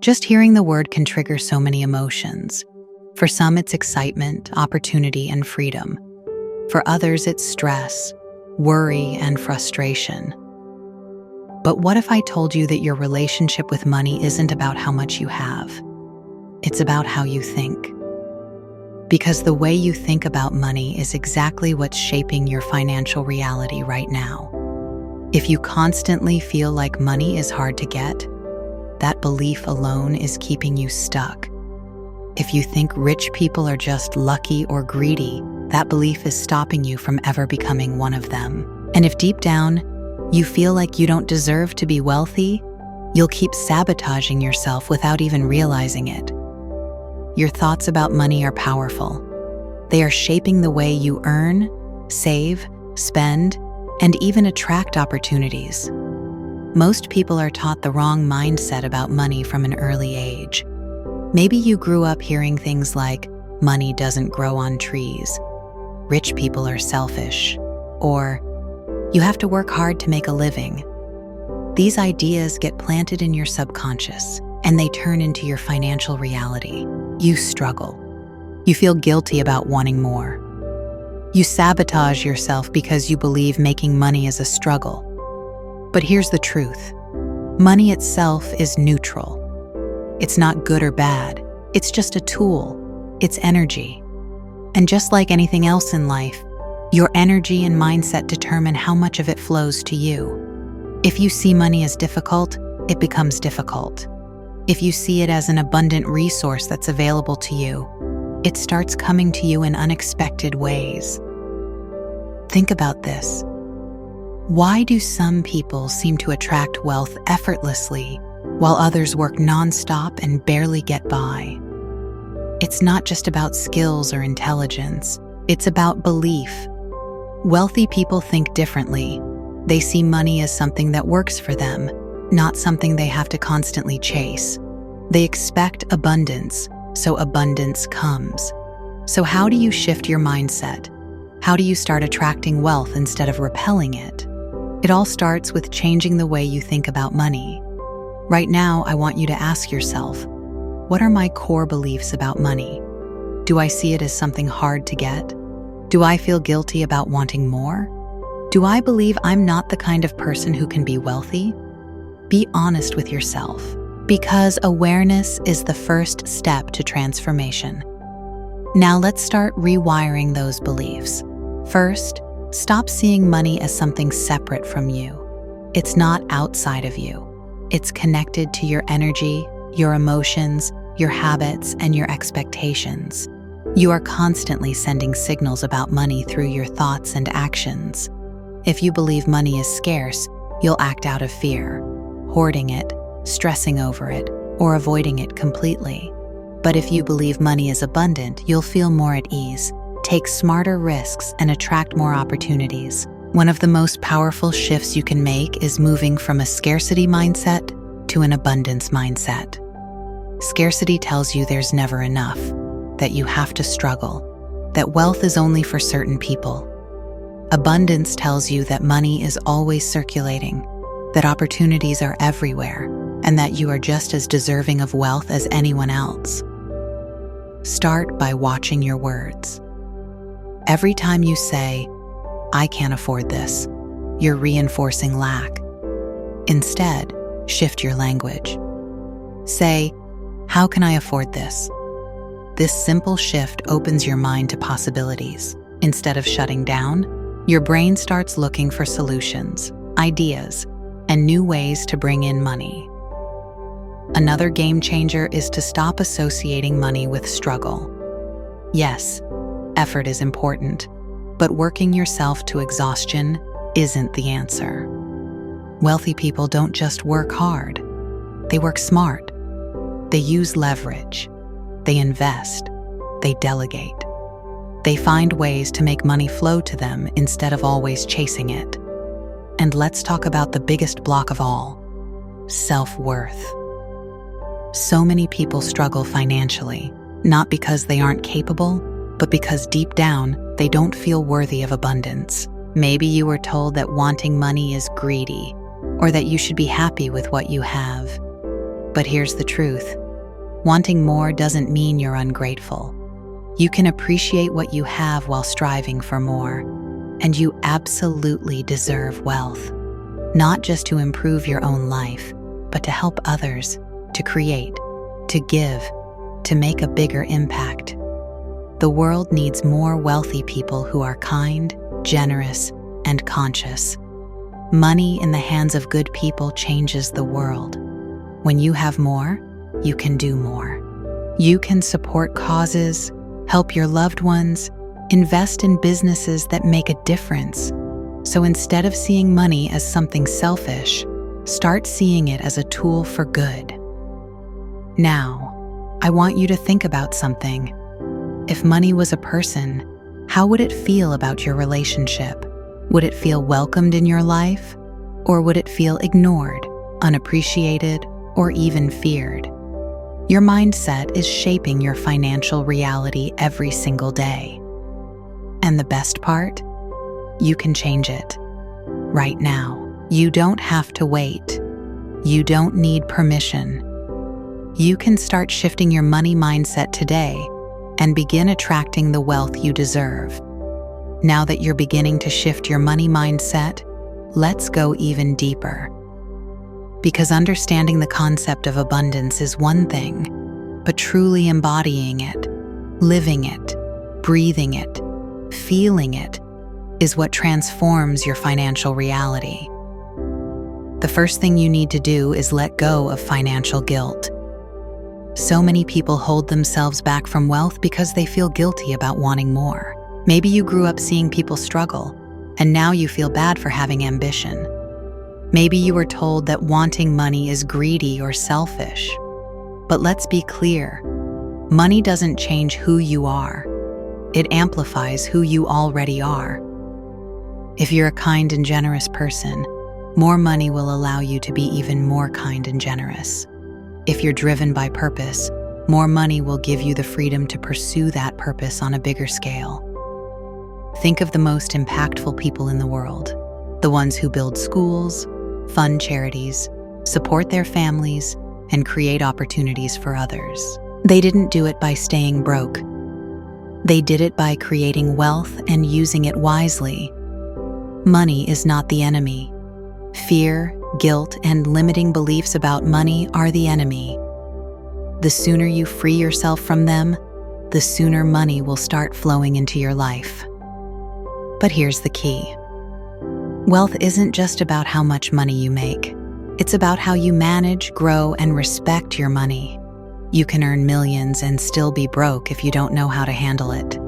Just hearing the word can trigger so many emotions. For some, it's excitement, opportunity, and freedom. For others, it's stress, worry, and frustration. But what if I told you that your relationship with money isn't about how much you have? It's about how you think. Because the way you think about money is exactly what's shaping your financial reality right now. If you constantly feel like money is hard to get, that belief alone is keeping you stuck. If you think rich people are just lucky or greedy, that belief is stopping you from ever becoming one of them. And if deep down, you feel like you don't deserve to be wealthy, you'll keep sabotaging yourself without even realizing it. Your thoughts about money are powerful. They are shaping the way you earn, save, spend, and even attract opportunities. Most people are taught the wrong mindset about money from an early age. Maybe you grew up hearing things like, money doesn't grow on trees, rich people are selfish, or you have to work hard to make a living. These ideas get planted in your subconscious, and they turn into your financial reality. You struggle. You feel guilty about wanting more. You sabotage yourself because you believe making money is a struggle. But here's the truth. Money itself is neutral. It's not good or bad. It's just a tool. It's energy. And just like anything else in life, your energy and mindset determine how much of it flows to you. If you see money as difficult, it becomes difficult. If you see it as an abundant resource that's available to you, it starts coming to you in unexpected ways. Think about this. Why do some people seem to attract wealth effortlessly, while others work nonstop and barely get by? It's not just about skills or intelligence. It's about belief. Wealthy people think differently. They see money as something that works for them, not something they have to constantly chase. They expect abundance, so abundance comes. So how do you shift your mindset? How do you start attracting wealth instead of repelling it? It all starts with changing the way you think about money. Right now, I want you to ask yourself, what are my core beliefs about money? Do I see it as something hard to get? Do I feel guilty about wanting more? Do I believe I'm not the kind of person who can be wealthy? Be honest with yourself, because awareness is the first step to transformation. Now let's start rewiring those beliefs. First, stop seeing money as something separate from you. It's not outside of you. It's connected to your energy, your emotions, your habits, and your expectations. You are constantly sending signals about money through your thoughts and actions. If you believe money is scarce, you'll act out of fear, hoarding it, stressing over it, or avoiding it completely. But if you believe money is abundant, you'll feel more at ease, take smarter risks, and attract more opportunities. One of the most powerful shifts you can make is moving from a scarcity mindset to an abundance mindset. Scarcity tells you there's never enough, that you have to struggle, that wealth is only for certain people. Abundance tells you that money is always circulating, that opportunities are everywhere, and that you are just as deserving of wealth as anyone else. Start by watching your words. Every time you say, "I can't afford this," you're reinforcing lack. Instead, shift your language. Say, "How can I afford this?" This simple shift opens your mind to possibilities. Instead of shutting down, your brain starts looking for solutions, ideas, and new ways to bring in money. Another game changer is to stop associating money with struggle. Yes, effort is important, but working yourself to exhaustion isn't the answer. Wealthy people don't just work hard. They work smart. They use leverage. They invest. They delegate. They find ways to make money flow to them instead of always chasing it. And let's talk about the biggest block of all, self-worth. So many people struggle financially, not because they aren't capable, but because deep down, they don't feel worthy of abundance. Maybe you were told that wanting money is greedy, or that you should be happy with what you have. But here's the truth. Wanting more doesn't mean you're ungrateful. You can appreciate what you have while striving for more, and you absolutely deserve wealth. Not just to improve your own life, but to help others, to create, to give, to make a bigger impact. The world needs more wealthy people who are kind, generous, and conscious. Money in the hands of good people changes the world. When you have more, you can do more. You can support causes, help your loved ones, invest in businesses that make a difference. So instead of seeing money as something selfish, start seeing it as a tool for good. Now, I want you to think about something. If money was a person, how would it feel about your relationship? Would it feel welcomed in your life? Or would it feel ignored, unappreciated, or even feared? Your mindset is shaping your financial reality every single day. And the best part? You can change it. Right now. You don't have to wait. You don't need permission. You can start shifting your money mindset today and begin attracting the wealth you deserve. Now that you're beginning to shift your money mindset, let's go even deeper. Because understanding the concept of abundance is one thing, but truly embodying it, living it, breathing it, feeling it, is what transforms your financial reality. The first thing you need to do is let go of financial guilt. So many people hold themselves back from wealth because they feel guilty about wanting more. Maybe you grew up seeing people struggle, and now you feel bad for having ambition. Maybe you were told that wanting money is greedy or selfish. But let's be clear, money doesn't change who you are. It amplifies who you already are. If you're a kind and generous person, more money will allow you to be even more kind and generous. If you're driven by purpose, more money will give you the freedom to pursue that purpose on a bigger scale. Think of the most impactful people in the world, the ones who build schools, fund charities, support their families, and create opportunities for others. They didn't do it by staying broke. They did it by creating wealth and using it wisely. Money is not the enemy. Fear, guilt, and limiting beliefs about money are the enemy. The sooner you free yourself from them, the sooner money will start flowing into your life. But here's the key. Wealth isn't just about how much money you make. It's about how you manage, grow, and respect your money. You can earn millions and still be broke if you don't know how to handle it.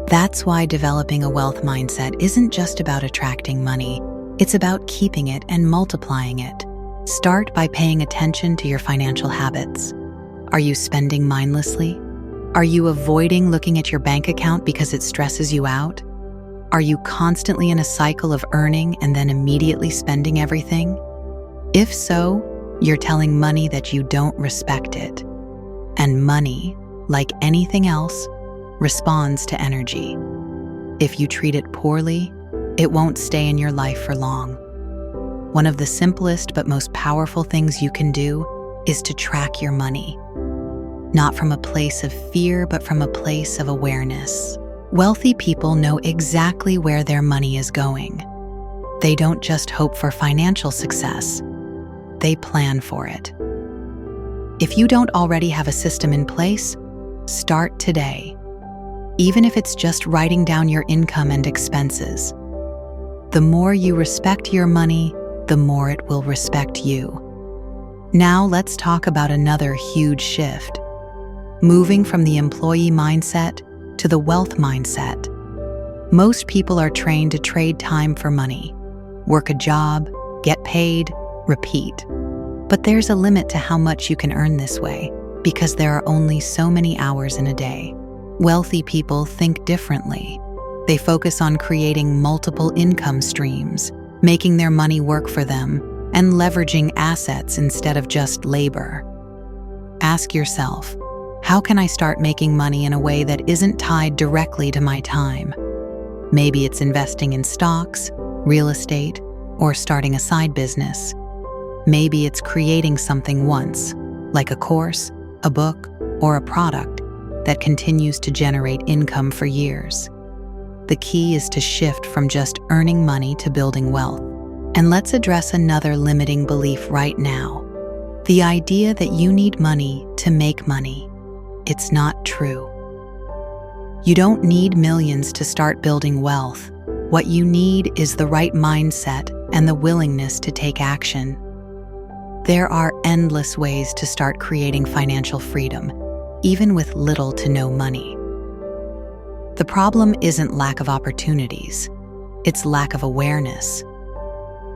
That's why developing a wealth mindset isn't just about attracting money. It's about keeping it and multiplying it. Start by paying attention to your financial habits. Are you spending mindlessly? Are you avoiding looking at your bank account because it stresses you out? Are you constantly in a cycle of earning and then immediately spending everything? If so, you're telling money that you don't respect it. And money, like anything else, responds to energy. If you treat it poorly, it won't stay in your life for long. One of the simplest but most powerful things you can do is to track your money. Not from a place of fear, but from a place of awareness. Wealthy people know exactly where their money is going. They don't just hope for financial success. They plan for it. If you don't already have a system in place, start today. Even if it's just writing down your income and expenses. The more you respect your money, the more it will respect you. Now let's talk about another huge shift. Moving from the employee mindset to the wealth mindset. Most people are trained to trade time for money. Work a job, get paid, repeat. But there's a limit to how much you can earn this way, because there are only so many hours in a day. Wealthy people think differently. They focus on creating multiple income streams, making their money work for them, and leveraging assets instead of just labor. Ask yourself, how can I start making money in a way that isn't tied directly to my time? Maybe it's investing in stocks, real estate, or starting a side business. Maybe it's creating something once, like a course, a book, or a product that continues to generate income for years. The key is to shift from just earning money to building wealth. And let's address another limiting belief right now. The idea that you need money to make money. It's not true. You don't need millions to start building wealth. What you need is the right mindset and the willingness to take action. There are endless ways to start creating financial freedom, even with little to no money. The problem isn't lack of opportunities, it's lack of awareness.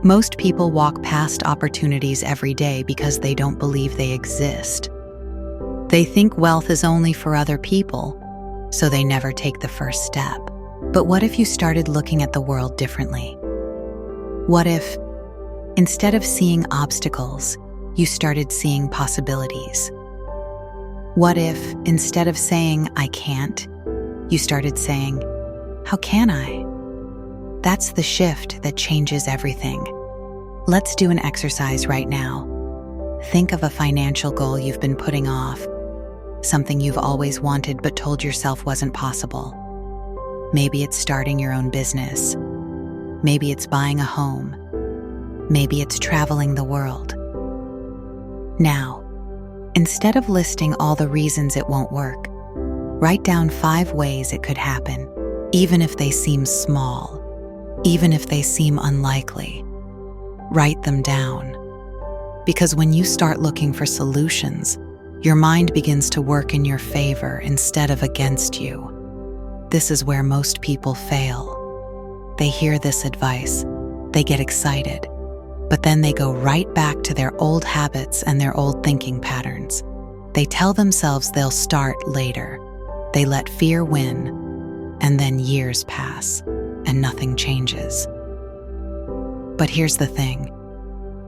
Most people walk past opportunities every day because they don't believe they exist. They think wealth is only for other people, so they never take the first step. But what if you started looking at the world differently? What if, instead of seeing obstacles, you started seeing possibilities? What if, instead of saying, "I can't," you started saying, "How can I?" That's the shift that changes everything. Let's do an exercise right now. Think of a financial goal you've been putting off, something you've always wanted but told yourself wasn't possible. Maybe it's starting your own business. Maybe it's buying a home. Maybe it's traveling the world. Now, instead of listing all the reasons it won't work, write down 5 ways it could happen, even if they seem small, even if they seem unlikely. Write them down. Because when you start looking for solutions, your mind begins to work in your favor instead of against you. This is where most people fail. They hear this advice, they get excited, but then they go right back to their old habits and their old thinking patterns. They tell themselves they'll start later. They let fear win, and then years pass, and nothing changes. But here's the thing.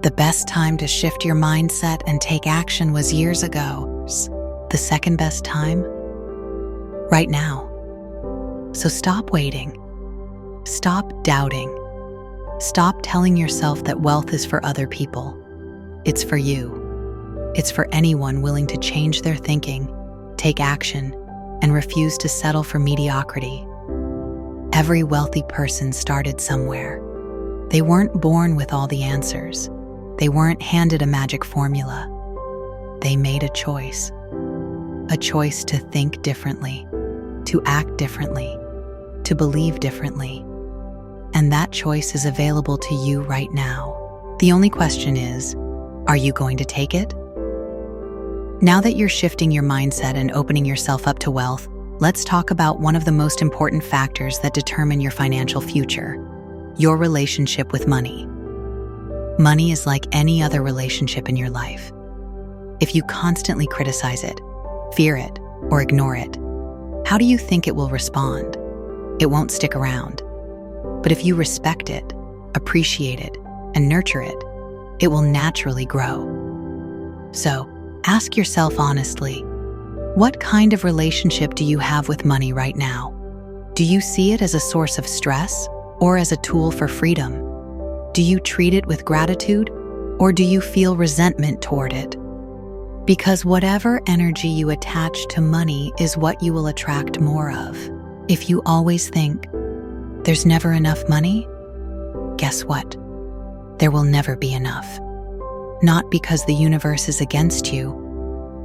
The best time to shift your mindset and take action was years ago. The second best time? Right now. So stop waiting. Stop doubting. Stop telling yourself that wealth is for other people. It's for you. It's for anyone willing to change their thinking, take action, and refuse to settle for mediocrity. Every wealthy person started somewhere. They weren't born with all the answers. They weren't handed a magic formula. They made a choice to think differently, to act differently, to believe differently. And that choice is available to you right now. The only question is, are you going to take it? Now that you're shifting your mindset and opening yourself up to wealth, let's talk about one of the most important factors that determine your financial future: your relationship with money. Money is like any other relationship in your life. If you constantly criticize it, fear it, or ignore it, how do you think it will respond? It won't stick around. But if you respect it, appreciate it, and nurture it, it will naturally grow. So, ask yourself honestly, what kind of relationship do you have with money right now? Do you see it as a source of stress or as a tool for freedom? Do you treat it with gratitude or do you feel resentment toward it? Because whatever energy you attach to money is what you will attract more of. If you always think, there's never enough money, guess what? There will never be enough. Not because the universe is against you,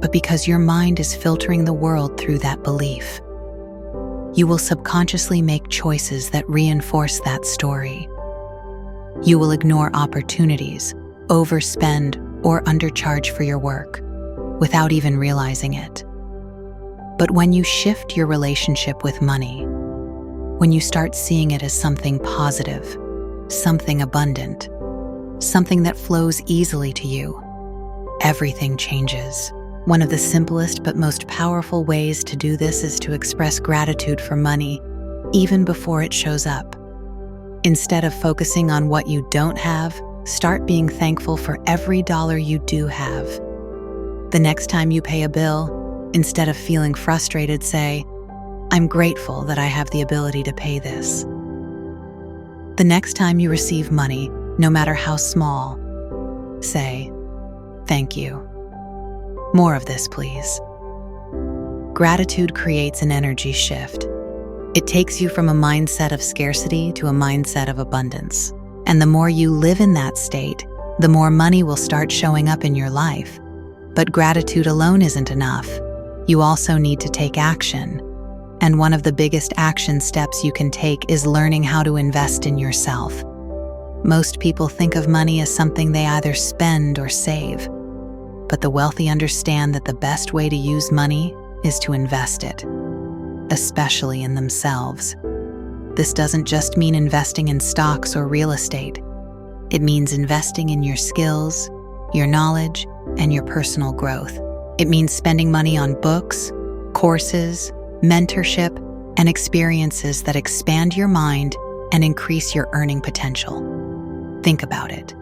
but because your mind is filtering the world through that belief. You will subconsciously make choices that reinforce that story. You will ignore opportunities, overspend, or undercharge for your work, without even realizing it. But when you shift your relationship with money, when you start seeing it as something positive, something abundant, something that flows easily to you, everything changes. One of the simplest but most powerful ways to do this is to express gratitude for money, even before it shows up. Instead of focusing on what you don't have, start being thankful for every dollar you do have. The next time you pay a bill, instead of feeling frustrated, say, "I'm grateful that I have the ability to pay this." The next time you receive money, no matter how small, Say, "Thank you. More of this, please." Gratitude creates an energy shift. It takes you from a mindset of scarcity to a mindset of abundance. And the more you live in that state, the more money will start showing up in your life. But gratitude alone isn't enough. You also need to take action. And one of the biggest action steps you can take is learning how to invest in yourself. Most people think of money as something they either spend or save. But the wealthy understand that the best way to use money is to invest it, especially in themselves. This doesn't just mean investing in stocks or real estate. It means investing in your skills, your knowledge, and your personal growth. It means spending money on books, courses, mentorship, and experiences that expand your mind and increase your earning potential. Think about it.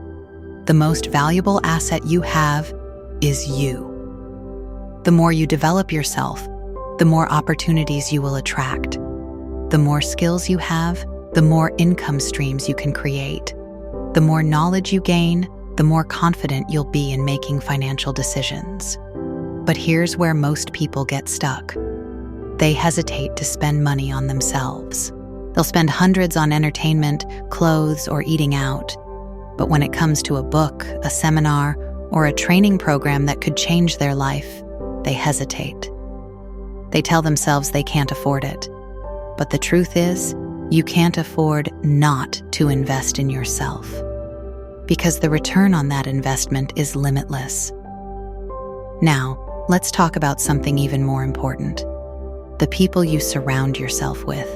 The most valuable asset you have is you. The more you develop yourself, the more opportunities you will attract. The more skills you have, the more income streams you can create. The more knowledge you gain, the more confident you'll be in making financial decisions. But here's where most people get stuck. They hesitate to spend money on themselves. They'll spend hundreds on entertainment, clothes, or eating out. But when it comes to a book, a seminar, or a training program that could change their life, they hesitate. They tell themselves they can't afford it. But the truth is, you can't afford not to invest in yourself, because the return on that investment is limitless. Now, let's talk about something even more important: the people you surround yourself with.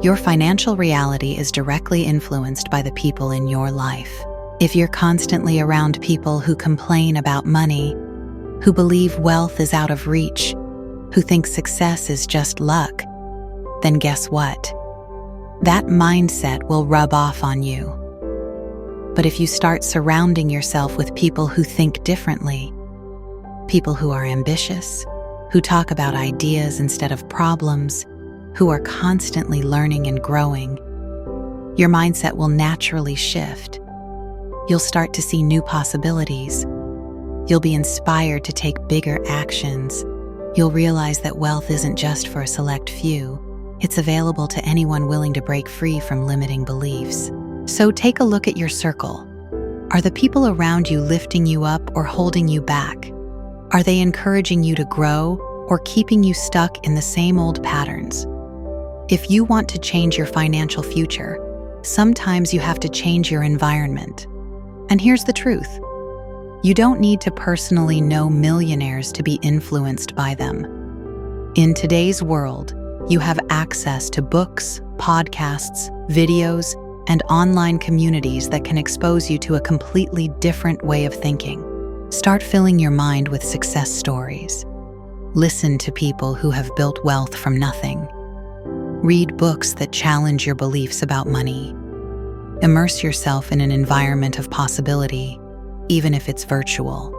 Your financial reality is directly influenced by the people in your life. If you're constantly around people who complain about money, who believe wealth is out of reach, who think success is just luck, then guess what? That mindset will rub off on you. But if you start surrounding yourself with people who think differently, people who are ambitious, who talk about ideas instead of problems, who are constantly learning and growing, your mindset will naturally shift. You'll start to see new possibilities. You'll be inspired to take bigger actions. You'll realize that wealth isn't just for a select few. It's available to anyone willing to break free from limiting beliefs. So take a look at your circle. Are the people around you lifting you up or holding you back? Are they encouraging you to grow or keeping you stuck in the same old patterns? If you want to change your financial future, sometimes you have to change your environment. And here's the truth. You don't need to personally know millionaires to be influenced by them. In today's world, you have access to books, podcasts, videos, and online communities that can expose you to a completely different way of thinking. Start filling your mind with success stories. Listen to people who have built wealth from nothing. Read books that challenge your beliefs about money. Immerse yourself in an environment of possibility, even if it's virtual.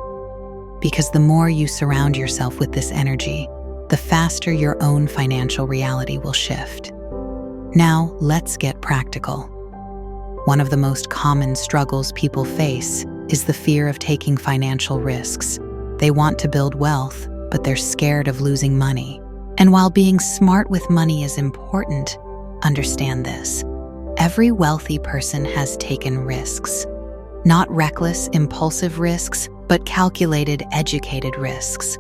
Because the more you surround yourself with this energy, the faster your own financial reality will shift. Now, let's get practical. One of the most common struggles people face is the fear of taking financial risks. They want to build wealth, but they're scared of losing money. And while being smart with money is important, understand this: every wealthy person has taken risks. Not reckless, impulsive risks, but calculated, educated risks.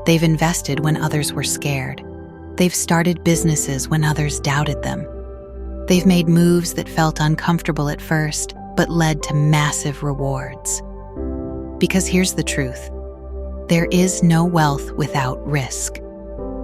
They've invested when others were scared. They've started businesses when others doubted them. They've made moves that felt uncomfortable at first, but led to massive rewards. Because here's the truth: there is no wealth without risk.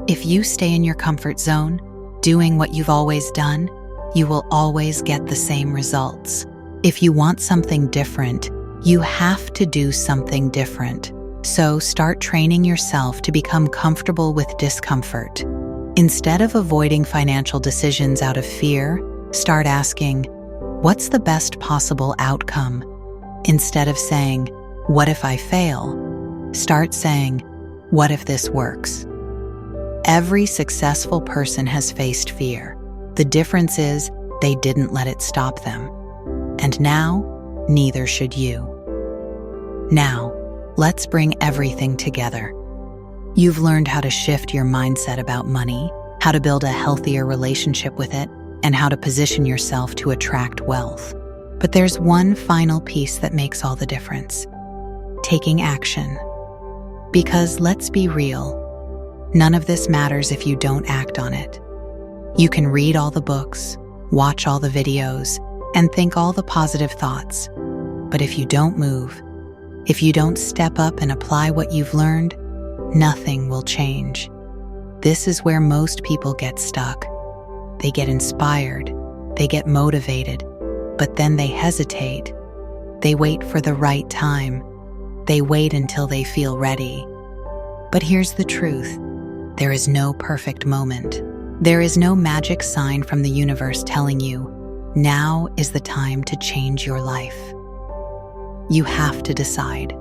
If you stay in your comfort zone, doing what you've always done, you will always get the same results. If you want something different, you have to do something different. So start training yourself to become comfortable with discomfort. Instead of avoiding financial decisions out of fear, start asking, what's the best possible outcome? Instead of saying, what if I fail? Start saying, what if this works? Every successful person has faced fear. The difference is they didn't let it stop them. And now, neither should you. Now, let's bring everything together. You've learned how to shift your mindset about money, how to build a healthier relationship with it, and how to position yourself to attract wealth. But there's one final piece that makes all the difference: taking action. Because let's be real, none of this matters if you don't act on it. You can read all the books, watch all the videos, and think all the positive thoughts. But if you don't move, if you don't step up and apply what you've learned, nothing will change. This is where most people get stuck. They get inspired, they get motivated, but then they hesitate. They wait for the right time. They wait until they feel ready. But here's the truth: there is no perfect moment. There is no magic sign from the universe telling you, now is the time to change your life. You have to decide.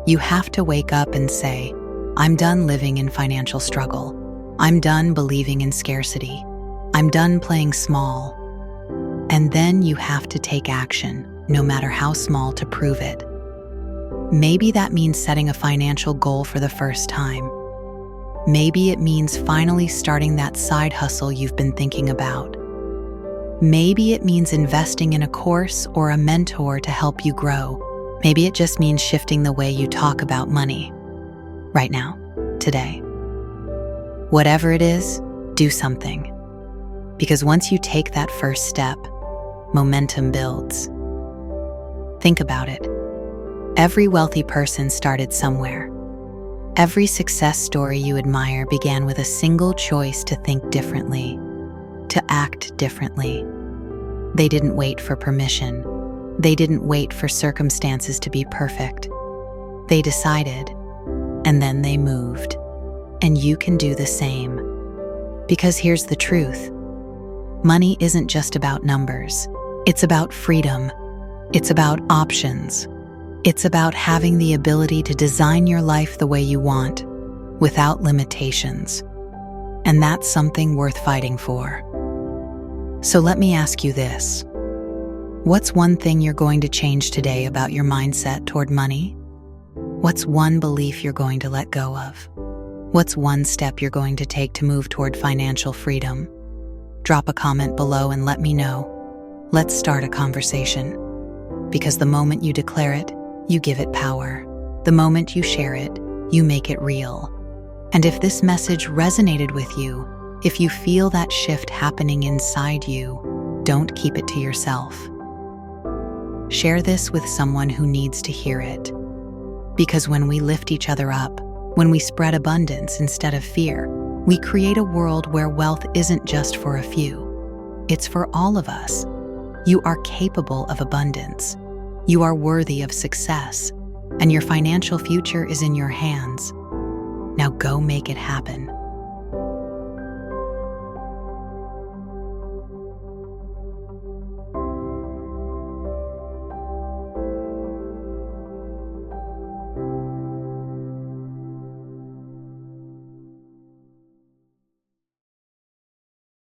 You have to wake up and say, I'm done living in financial struggle. I'm done believing in scarcity. I'm done playing small. And then you have to take action, no matter how small, to prove it. Maybe that means setting a financial goal for the first time. Maybe it means finally starting that side hustle you've been thinking about. Maybe it means investing in a course or a mentor to help you grow. Maybe it just means shifting the way you talk about money. Right now, today. Whatever it is, do something. Because once you take that first step, momentum builds. Think about it. Every wealthy person started somewhere. Every success story you admire began with a single choice to think differently, to act differently. They didn't wait for permission. They didn't wait for circumstances to be perfect. They decided, and then they moved. And you can do the same. Because here's the truth: money isn't just about numbers. It's about freedom. It's about options. It's about having the ability to design your life the way you want, without limitations. And that's something worth fighting for. So let me ask you this. What's one thing you're going to change today about your mindset toward money? What's one belief you're going to let go of? What's one step you're going to take to move toward financial freedom? Drop a comment below and let me know. Let's start a conversation. Because the moment you declare it, you give it power. The moment you share it, you make it real. And if this message resonated with you, if you feel that shift happening inside you, don't keep it to yourself. Share this with someone who needs to hear it. Because when we lift each other up, when we spread abundance instead of fear, we create a world where wealth isn't just for a few. It's for all of us. You are capable of abundance. You are worthy of success, and your financial future is in your hands. Now go make it happen.